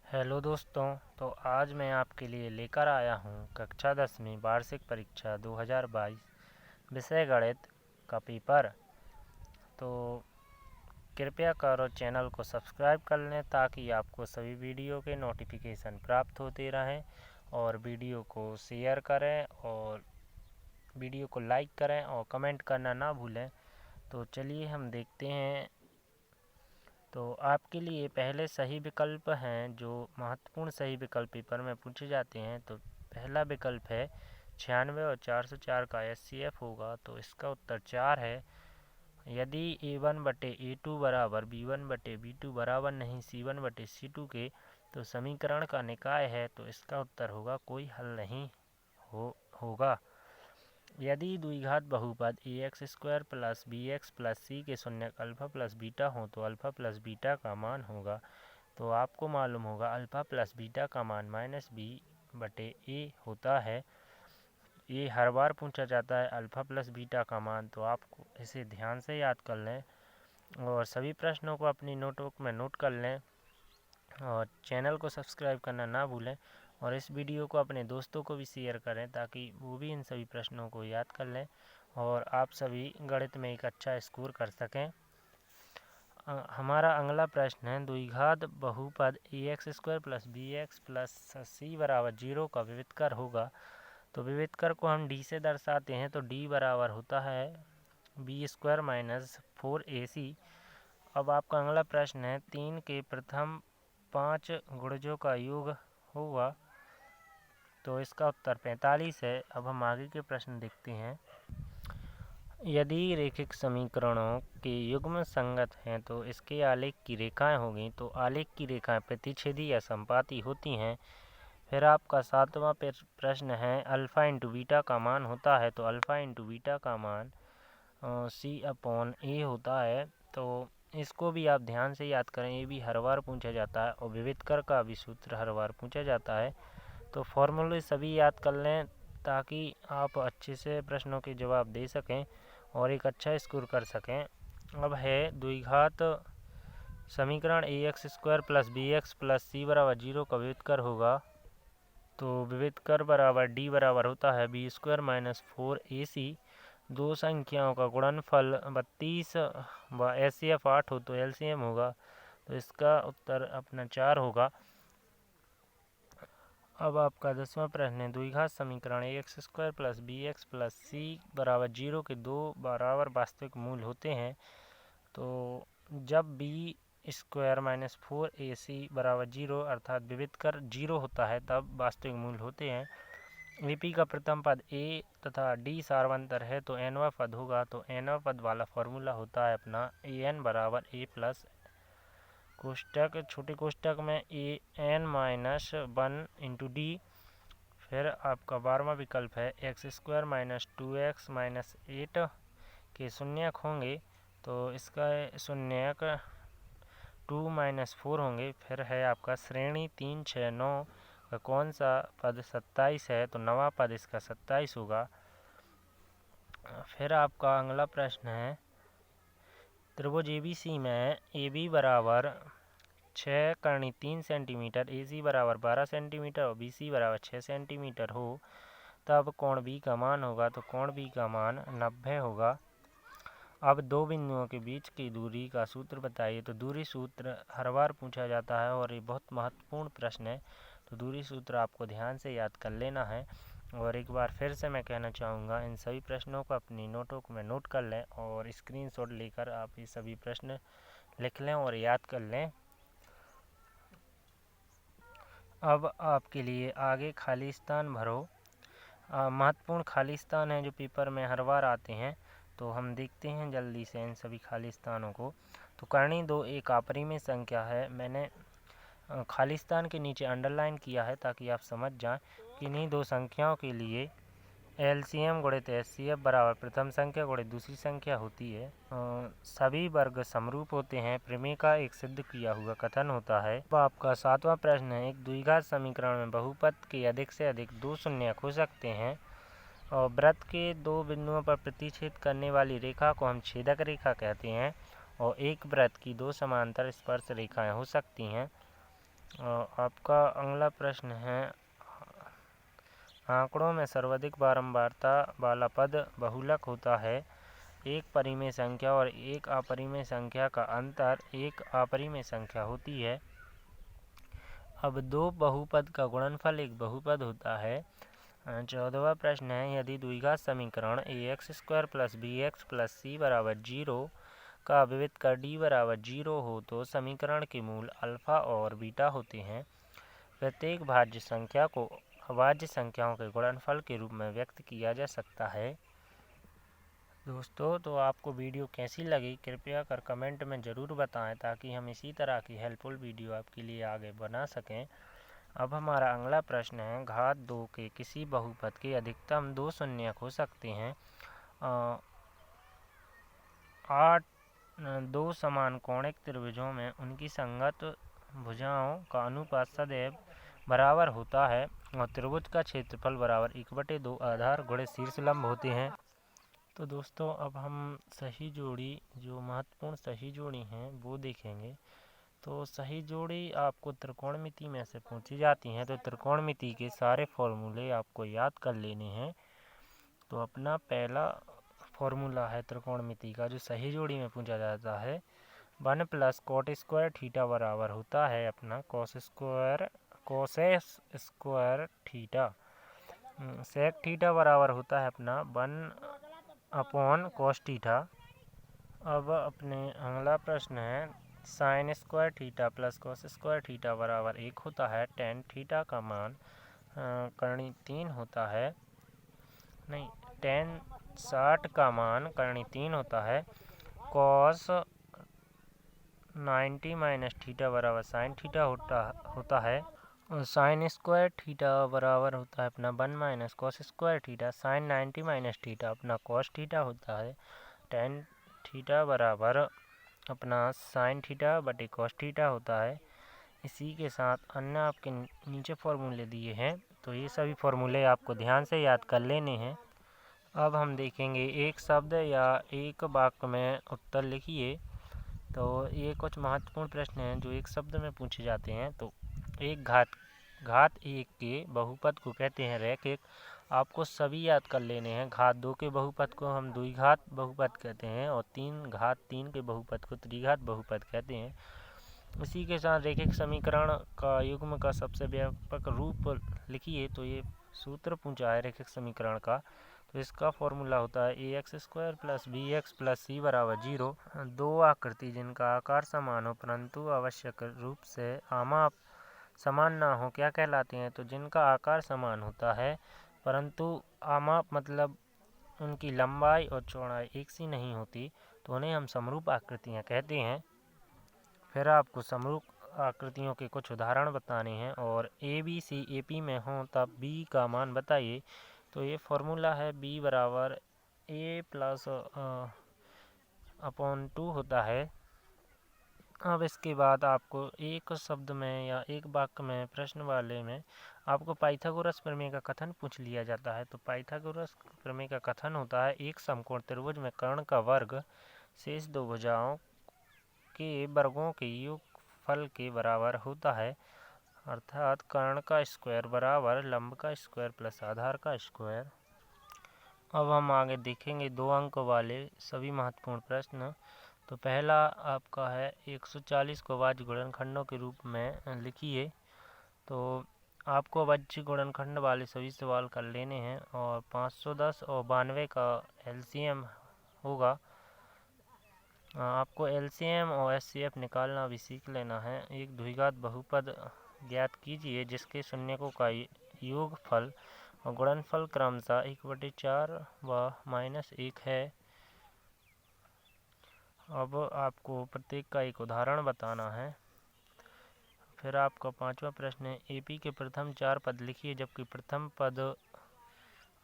Hello दोस्तों। तो आज मैं आपके लिए लेकर आया हूँ कक्षा 10वीं वार्षिक परीक्षा 2022 विषय गणित का पेपर। तो कृपया करो चैनल को सब्सक्राइब कर लें ताकि आपको सभी वीडियो के नोटिफिकेशन प्राप्त होते रहें, और वीडियो को शेयर करें और वीडियो को लाइक करें और कमेंट करना ना भूलें। तो चलिए हम देखते हैं। तो आपके लिए पहले सही विकल्प हैं, जो महत्वपूर्ण सही विकल्प पेपर में पूछे जाते हैं। तो पहला विकल्प है 96 और 404 का एचसीएफ होगा, तो इसका उत्तर 4 है। यदि a1/a2 बराबर b1/b2 बराबर नहीं c1/c2 के, तो समीकरण का निकाय है, तो इसका उत्तर होगा कोई हल नहीं होगा। यदि द्विघात बहुपद ax² plus bx plus c के शून्यक अल्फा प्लस बीटा हो, तो अल्फा प्लस बीटा का मान होगा। तो आपको मालूम होगा अल्फा प्लस बीटा का मान -b/a होता है। ये हर बार पूछा जाता है अल्फा प्लस बीटा का मान, तो आपको इसे ध्यान से याद कर लें और सभी प्रश्नों को अपनी नोटबुक में नोट कर लें, और चैनल को सब्सक्राइब करना ना भूलें, और इस वीडियो को अपने दोस्तों को भी शेयर करें ताकि वो भी इन सभी प्रश्नों को याद कर लें और आप सभी गणित में एक अच्छा स्कोर कर सकें। हमारा अगला प्रश्न है द्विघात बहुपद ax² plus bx plus c बराबर 0 का विविधकर होगा। तो विविधकर को हम d से दर्शाते हैं, तो d बराबर होता है b² माइनस 4ac। अब आपका अगला प्रश्न है 3 के प्रथम 5 गुणजों का योग होगा, तो इसका उत्तर 45 है। अब हम आगे के प्रश्न देखते हैं। यदि रैखिक समीकरणों के युग्म संगत हैं, तो इसके आलेख की रेखाएं होंगी। तो आलेख की रेखाएं प्रतिच्छेदी या संपाती होती हैं। फिर आपका 7वां प्रश्न है अल्फा इंटू बीटा का मान होता है, तो अल्फा इंटू बीटा का मान c/a होता है। तो इसको भी आप ध्यान से याद करें, ये भी हर बार पूछा जाता है, और विविधकर का भी सूत्र हर बार पूछा जाता है। तो फॉर्मूले सभी याद कर लें ताकि आप अच्छे से प्रश्नों के जवाब दे सकें और एक अच्छा स्कोर कर सकें। अब है द्विघात समीकरण ax² plus bx plus c बराबर 0 का विविधकर होगा। तो विविधकर बराबर d बराबर होता है b² माइनस 4ac। दो संख्याओं का गुणनफल 32 व एचसीएफ 8 हो तो एलसीएम होगा, तो इसका उत्तर अपना 4 होगा। अब आपका 10वां प्रश्न है द्विघात समीकरण ax² plus bx plus c बराबर 0 के दो बराबर वास्तविक मूल होते हैं। तो जब b² माइनस 4ac बराबर 0 अर्थात विविधकर 0 होता है, तब वास्तविक मूल होते हैं। ap का प्रथम पद a तथा d सार्वंतर है, तो nवां पद होगा। तो nवां पद वाला फॉर्मूला होता है अपना an बराबर a प्लस कोष्टक छोटे कोष्टक में an-1 इंटू डी। फिर आपका 12वां विकल्प है x² माइनस 2x माइनस 8 के शून्यक होंगे, तो इसका शून्यक 2 माइनस 4 होंगे। फिर है आपका श्रेणी 3, 6, 9 का कौन सा पद 27 है, तो नवा पद इसका 27 होगा। फिर आपका अगला प्रश्न है त्रिभुज ABC में AB बराबर 6 करनी 3 सेंटीमीटर, AC बराबर 12 सेंटीमीटर और BC बराबर 6 सेंटीमीटर हो, तब कोण B का मान होगा। तो कोण B का मान 90 होगा। अब दो बिंदुओं के बीच की दूरी का सूत्र बताइए। तो दूरी सूत्र हर बार पूछा जाता है और ये बहुत महत्वपूर्ण प्रश्न है, तो दूरी सूत्र आपको ध्यान से याद कर लेना है। और एक बार फिर से मैं कहना चाहूँगा, इन सभी प्रश्नों को अपनी नोटबुक में नोट कर लें और स्क्रीनशॉट लेकर आप ये सभी प्रश्न लिख लें और याद कर लें। अब आपके लिए आगे खाली स्थान भरो। महत्वपूर्ण खाली स्थान है जो पेपर में हर बार आते हैं, तो हम देखते हैं जल्दी से इन सभी खाली स्थानों को। तो करनी 2 एक अपरिमेय संख्या है। मैंने खाली स्थान के नीचे अंडरलाइन किया है ताकि आप समझ जाएं कि इन्हीं दो संख्याओं के लिए एलसीएम गुणित एचसीएफ बराबर प्रथम संख्या गुणित दूसरी संख्या होती है। सभी वर्ग समरूप होते हैं, प्रमेय का एक सिद्ध किया हुआ कथन होता है। अब आपका 7वां प्रश्न है एक द्विघात समीकरण में बहुपद के अधिक से अधिक 2 शून्यक हो सकते हैं, और वृत्त के दो बिंदुओं पर प्रतिच्छेद करने वाली रेखा को हम छेदक रेखा कहते हैं, और एक वृत्त की 2 समांतर स्पर्श रेखाएं हो सकती हैं। आपका अगला प्रश्न है, आंकड़ों में सर्वाधिक बारंबारता वाला पद बहुलक होता है। एक परिमेय संख्या और एक अपरिमेय संख्या का अंतर एक अपरिमेय संख्या होती है। अब दो बहुपद का गुणनफल एक बहुपद होता है। 14वां प्रश्न है, यदि द्विघात समीकरण ax² plus bx plus c बराबर 0 का विविध कर d बराबर 0 हो तो समीकरण के मूल अल्फा और बीटा होते हैं। प्रत्येक भाज्य संख्या को अभाज्य संख्याओं के गुणनफल के रूप में व्यक्त किया जा सकता है। दोस्तों, तो आपको वीडियो कैसी लगी कृपया कर कमेंट में ज़रूर बताएं ताकि हम इसी तरह की हेल्पफुल वीडियो आपके लिए आगे बना सकें। अब हमारा अगला प्रश्न है, घात 2 के किसी बहुपद के अधिकतम 2 शून्यक हो सकते हैं। 8 दो समान कोणिक त्रिभुजों में उनकी संगत भुजाओं का अनुपात सदैव बराबर होता है और त्रिभुज का क्षेत्रफल बराबर 1/2 आधार गुणे शीर्ष लंब होते हैं। तो दोस्तों, अब हम सही जोड़ी, जो महत्वपूर्ण सही जोड़ी हैं वो देखेंगे। तो सही जोड़ी आपको त्रिकोणमिति में से पूछी जाती हैं, तो त्रिकोणमिति के सारे फॉर्मूले आपको याद कर लेने हैं। तो अपना पहला फॉर्मूला है त्रिकोणमिति का, जो सही जोड़ी में पूछा जाता है, 1 + cot² थीटा बराबर होता है अपना cosec square theta. Sec theta बराबर होता है अपना 1/cos थीटा। अब अपने अगला प्रश्न है, sin² theta plus cos² theta बराबर 1 होता है। tan थीटा का मान करणी 3 होता है, नहीं, tan 60 का मान करणी 3 होता है। cos 90 - थीटा बराबर sin थीटा होता है। और sin² थीटा बराबर होता है अपना 1 - cos² थीटा। sin 90 - थीटा अपना cos थीटा होता है। tan थीटा बराबर अपना sin थीटा बटे cos थीटा होता है। इसी के साथ अन्य आपके नीचे फॉर्मूले दिए हैं, तो ये सभी फॉर्मूले आपको ध्यान से याद कर लेने हैं। अब हम देखेंगे एक शब्द या एक वाक्य में उत्तर लिखिए। तो ये कुछ महत्वपूर्ण प्रश्न हैं जो एक शब्द में पूछे जाते हैं। तो एक घात 1 के बहुपद को कहते हैं रैखिक। आपको सभी याद कर लेने हैं। घात 2 के बहुपद को हम द्विघात बहुपद कहते हैं और घात 3 के बहुपद को त्रिघात बहुपद कहते हैं। इसी के साथ रैखिक समीकरण का युग्म का सबसे व्यापक रूप लिखिए। तो ये सूत्र पूछा है रैखिक समीकरण का, तो इसका फॉर्मूला होता है ax² plus bx plus c बराबर 0। दो आकृति जिनका आकार समान हो परंतु आवश्यक रूप से आमाप समान ना हो क्या कहलाते हैं? तो जिनका आकार समान होता है परंतु आमाप मतलब उनकी लंबाई और चौड़ाई एक सी नहीं होती, तो उन्हें हम समरूप आकृतियाँ कहते हैं। फिर आपको समरूप आकृतियों के कुछ उदाहरण बताने हैं और ABC AP में हो तब b का मान बताइए। तो ये फॉर्मूला है b बराबर a + (2) होता है। अब इसके बाद आपको एक शब्द में या एक वाक्य में प्रश्न वाले में आपको पाइथागोरस प्रमेय का कथन पूछ लिया जाता है। तो पाइथागोरस प्रमेय का कथन होता है, एक समकोण त्रिभुज में कर्ण का वर्ग शेष दो भुजाओं के वर्गों के योगफल के बराबर होता है, अर्थात कर्ण का स्क्वायर बराबर लंब का स्क्वायर प्लस आधार का स्क्वायर। अब हम आगे देखेंगे 2 अंक वाले सभी महत्वपूर्ण प्रश्न। तो पहला आपका है 140 को अभाज्य गुणनखंडों के रूप में लिखिए। तो आपको अभाज्य गुणनखंड वाले सभी सवाल कर लेने हैं और 510 और 92 का LCM होगा। आपको LCM और SCF निकालना भी सीख लेना है। एक द्विघात बहुपद ज्ञात कीजिए जिसके शून्यकों का योगफल और गुणनफल क्रमशः 1/4 व -1 है। अब आपको प्रत्येक का एक उदाहरण बताना है। फिर आपका 5वां प्रश्न है, AP के प्रथम 4 पद लिखिए जबकि प्रथम पद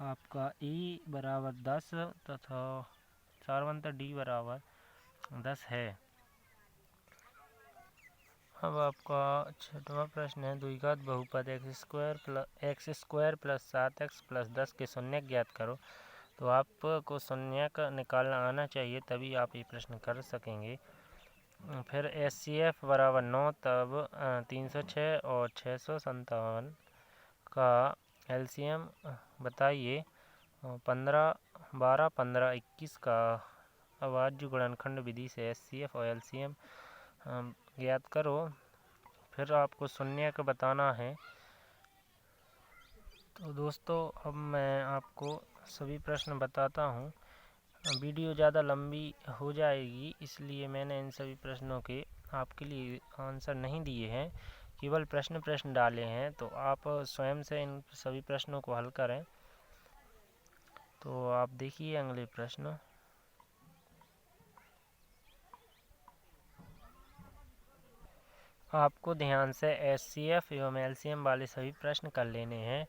आपका E बराबर 10 तथा 4 D बराबर 10 है। अब आपका 6वां प्रश्न है, द्विघात बहुपद x² प्लस 7x प्लस 10 के शून्यक ज्ञात करो। तो आपको शून्यक निकालना आना चाहिए, तभी आप ये प्रश्न कर सकेंगे। फिर HCF बराबर 9, तब 306 और 657 का LCM बताइए। 15 12 15 21 का अभाज्य गुणनखंड विधि से HCF और LCM ज्ञात करो। फिर आपको शून्य का बताना है। तो दोस्तों अब मैं आपको सभी प्रश्न बताता हूँ। वीडियो ज़्यादा लंबी हो जाएगी, इसलिए मैंने इन सभी प्रश्नों के आपके लिए आंसर नहीं दिए हैं, केवल प्रश्न डाले हैं। तो आप स्वयं से इन सभी प्रश्नों को हल करें। तो आप देखिए अगले प्रश्न। आपको ध्यान से HCF एवं LCM वाले सभी प्रश्न कर लेने हैं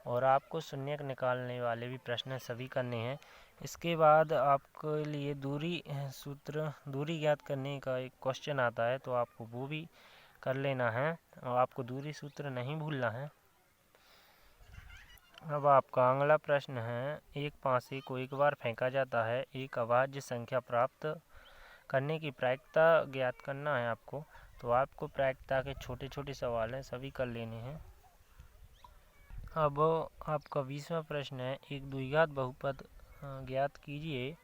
और आपको शून्य निकालने वाले भी प्रश्न सभी करने हैं। इसके बाद आपके लिए दूरी ज्ञात करने का एक क्वेश्चन आता है, तो आपको वो भी कर लेना है और आपको दूरी सूत्र नहीं भूलना है। अब आपका अगला प्रश्न है, एक पासे को एक बार फेंका जाता है, एक अभाज्य संख्या प्राप्त करने की प्रायिकता ज्ञात करना है आपको। तो आपको प्रायिकता के छोटे छोटे सवाल हैं, सभी कर लेने हैं। अब आपका 20वां प्रश्न है, एक द्विघात बहुपद ज्ञात कीजिए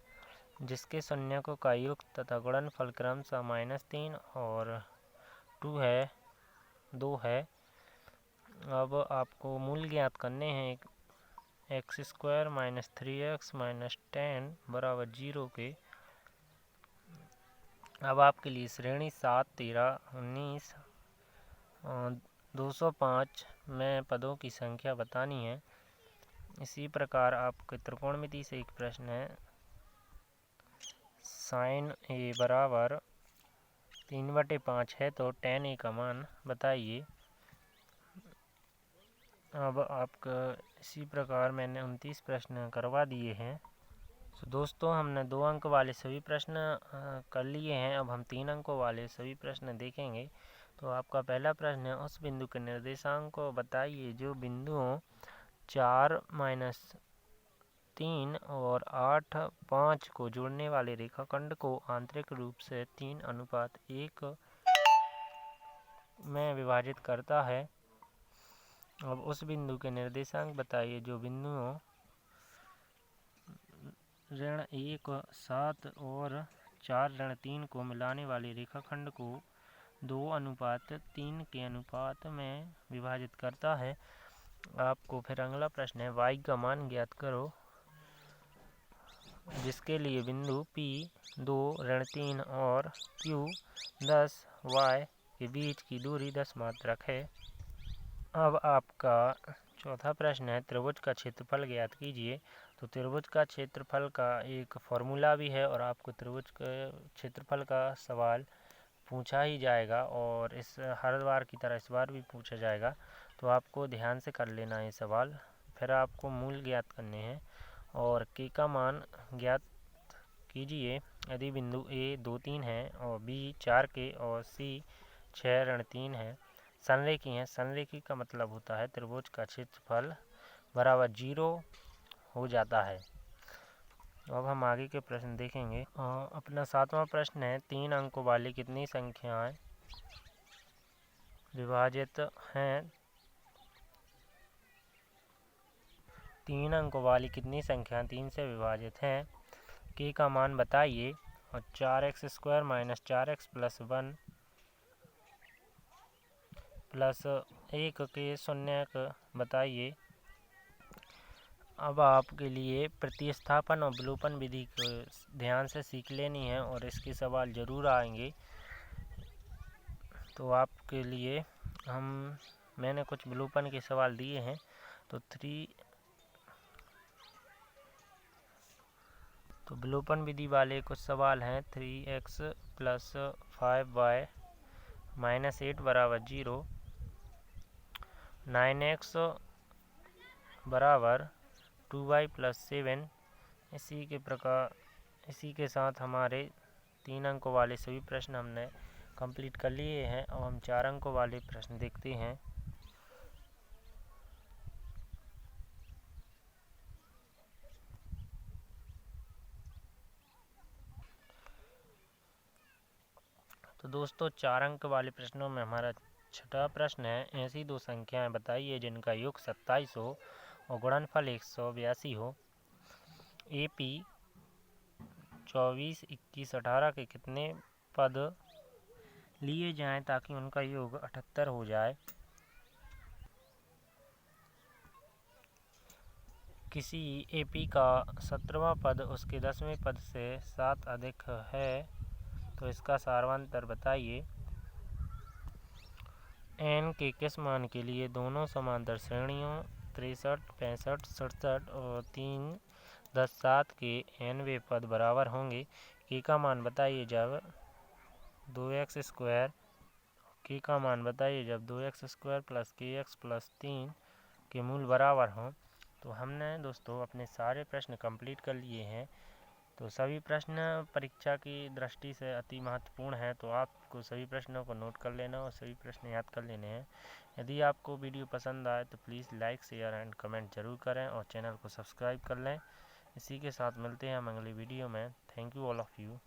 जिसके शून्यकों का योग तथा गुणनफल क्रमशः -3 और 2 है। अब आपको मूल ज्ञात करने हैं। x² - 3x - 10 बराबर 0 के। अब आपके लिए श्रेणी 7, 13, 19, 205 में पदों की संख्या बतानी है। इसी प्रकार आपके त्रिकोणमिति से एक प्रश्न है, sin a बराबर 3/5 है, तो tan a का मान बताइए। अब आपका इसी प्रकार मैंने 29 प्रश्न करवा दिए हैं। तो दोस्तों हमने 2 अंक वाले सभी प्रश्न कर लिए हैं। अब हम 3 अंकों वाले सभी प्रश्न देखेंगे। तो आपका पहला प्रश्न है, उस बिंदु के निर्देशांक को बताइए जो बिंदुओं 4, -3 और 8, 5 को जोड़ने वाले रेखाखंड को आंतरिक रूप से 3:1 में विभाजित करता है। अब उस बिंदु के निर्देशांक बताइए जो बिंदुओं -1, 7 और 4, -3 को मिलाने वाले रेखाखंड को 2:3 के अनुपात में विभाजित करता है। आपको फिर अगला प्रश्न है, y का मान ज्ञात करो जिसके लिए बिंदु P 2, -3 और Q 10 y के बीच की दूरी 10 मात्रक है। अब आपका चौथा प्रश्न है, त्रिभुज का क्षेत्रफल ज्ञात कीजिए। तो त्रिभुज का क्षेत्रफल का एक फॉर्मूला भी है और आपको त्रिभुज के क्षेत्रफल का सवाल पूछा ही जाएगा और इस हर बार की तरह इस बार भी पूछा जाएगा। तो आपको ध्यान से कर लेना है सवाल। फिर आपको मूल ज्ञात करने हैं और k का मान ज्ञात कीजिए यदि बिंदु A 2, 3 है और B 4 के और C 6, 3 है। संरेखी है। संरेखी का मतलब होता है त्रिभुज का क्षेत्रफल बराबर 0 हो जाता है। अब हम आगे के प्रश्न देखेंगे। अपना 7वां प्रश्न है, 3 अंकों वाली कितनी संख्याएं विभाजित हैं? 3 अंकों वाली कितनी संख्याएं 3 से विभाजित हैं? k का मान बताइए और 4x² - 4x + 1 + 1 के शून्यक बताइए। अब आपके लिए प्रतिस्थापन और विलोपन विधि को ध्यान से सीख लेनी है और इसके सवाल ज़रूर आएंगे। तो आपके लिए मैंने कुछ विलोपन के सवाल दिए हैं। तो विलोपन विधि वाले कुछ सवाल हैं। 3x + 5y - 8 बराबर 0, 9x बराबर 2y + 7। इसी के साथ हमारे 3 अंकों वाले सभी प्रश्न हमने कंप्लीट कर लिए हैं। अब हम 4 अंकों वाले प्रश्न देखते हैं। तो दोस्तों 4 अंक वाले प्रश्नों में हमारा छठा प्रश्न है, ऐसी दो संख्याएं बताइए जिनका योग 27 हो और गुणनफल 182 हो। AP 24, 21, 18 के कितने पद लिए जाएं ताकि उनका योग 78 हो जाए। किसी AP का 17वां पद उसके 10वें पद से 7 अधिक है तो इसका सारवांतर बताइए। n के किस मान के लिए दोनों समांतर श्रेणियों 63, 65, 67 और 3, 10, 7 के nवें पद बराबर होंगे। k का मान बताइए जब 2x² k का मान बताइए जब 2x² प्लस kx प्लस 3 के मूल बराबर हों। तो हमने दोस्तों अपने सारे प्रश्न कंप्लीट कर लिए हैं। तो सभी प्रश्न परीक्षा की दृष्टि से अति महत्वपूर्ण है, तो आपको सभी प्रश्नों को नोट कर लेना और सभी प्रश्न याद कर लेने हैं। यदि आपको वीडियो पसंद आए तो please like, share and comment जरूर करें और चैनल को सब्सक्राइब कर लें। इसी के साथ मिलते हैं हम अगली वीडियो में। Thank you all of you.